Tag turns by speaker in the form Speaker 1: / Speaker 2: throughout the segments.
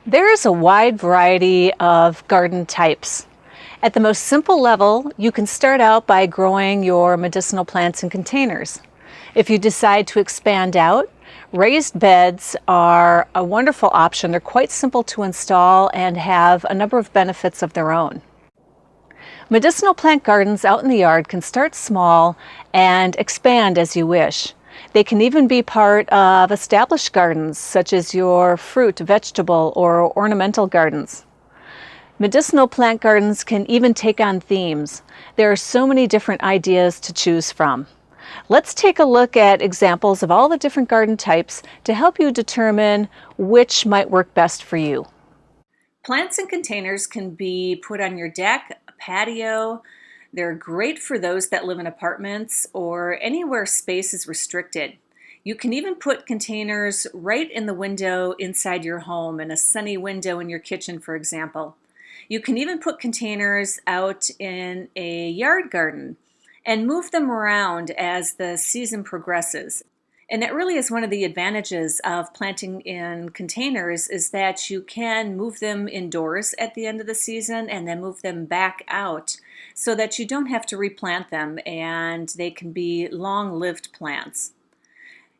Speaker 1: There is a wide variety of garden types. At the most simple level, you can start out by growing your medicinal plants in containers. If you decide to expand out, raised beds are a wonderful option. They're quite simple to install and have a number of benefits of their own. Medicinal plant gardens out in the yard can start small and expand as you wish. They can even be part of established gardens, such as your fruit, vegetable, or ornamental gardens. Medicinal plant gardens can even take on themes. There are so many different ideas to choose from. Let's take a look at examples of all the different garden types to help you determine which might work best for you. Plants in containers can be put on your deck, a patio. They're great for those that live in apartments or anywhere space is restricted. You can even put containers right in the window inside your home, in a sunny window in your kitchen, for example. You can even put containers out in a yard garden and move them around as the season progresses. And that really is one of the advantages of planting in containers, is that you can move them indoors at the end of the season and then move them back out so that you don't have to replant them, and they can be long-lived plants.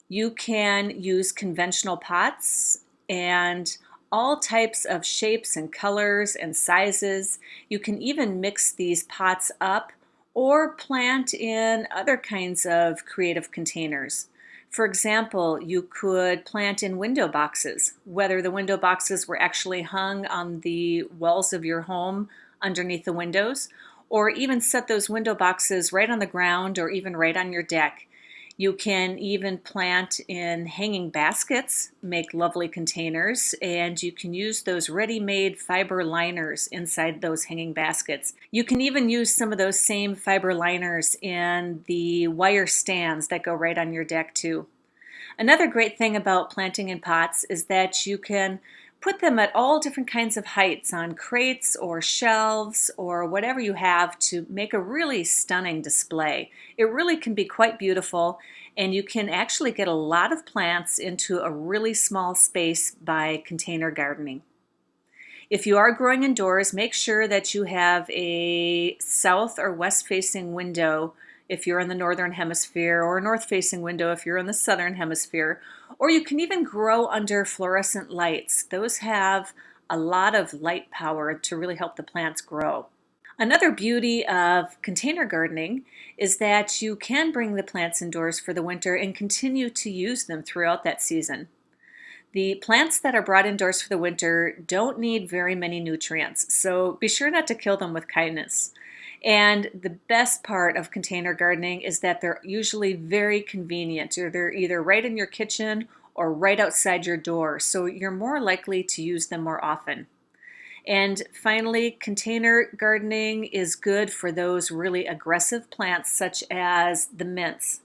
Speaker 1: You can use conventional pots and all types of shapes and colors and sizes. You can even mix these pots up or plant in other kinds of creative containers. For example, you could plant in window boxes, whether the window boxes were actually hung on the walls of your home underneath the windows, or even set those window boxes right on the ground or even right on your deck. You can even plant in hanging baskets, make lovely containers, and you can use those ready-made fiber liners inside those hanging baskets. You can even use some of those same fiber liners in the wire stands that go right on your deck too. Another great thing about planting in pots is that you can put them at all different kinds of heights on crates or shelves or whatever you have to make a really stunning display. It really can be quite beautiful, and you can actually get a lot of plants into a really small space by container gardening. If you are growing indoors, make sure that you have a south or west facing window if you're in the northern hemisphere, or a north facing window if you're in the southern hemisphere. Or you can even grow under fluorescent lights. Those have a lot of light power to really help the plants grow. Another beauty of container gardening is that you can bring the plants indoors for the winter and continue to use them throughout that season. The plants that are brought indoors for the winter don't need very many nutrients, so be sure not to kill them with kindness. And the best part of container gardening is that they're usually very convenient. Or they're either right in your kitchen or right outside your door, so you're more likely to use them more often. And finally, container gardening is good for those really aggressive plants such as the mints.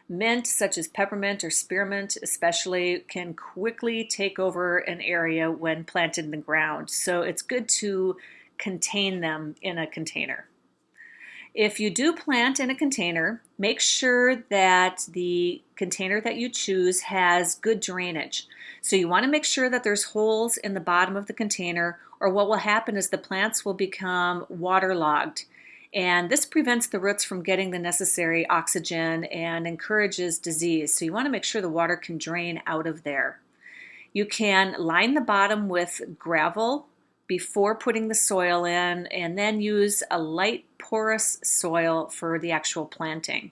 Speaker 1: Mint, such as peppermint or spearmint especially, can quickly take over an area when planted in the ground, so it's good to contain them in a container. If you do plant in a container, make sure that the container that you choose has good drainage. So you want to make sure that there's holes in the bottom of the container, or what will happen is the plants will become waterlogged. And this prevents the roots from getting the necessary oxygen and encourages disease. So you want to make sure the water can drain out of there. You can line the bottom with gravel before putting the soil in, and then use a light porous soil for the actual planting.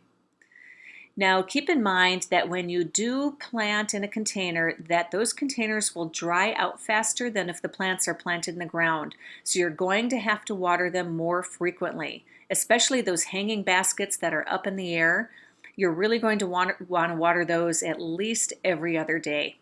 Speaker 1: Now keep in mind that when you do plant in a container, that those containers will dry out faster than if the plants are planted in the ground. So you're going to have to water them more frequently, especially those hanging baskets that are up in the air. You're really going to want to water those at least every other day.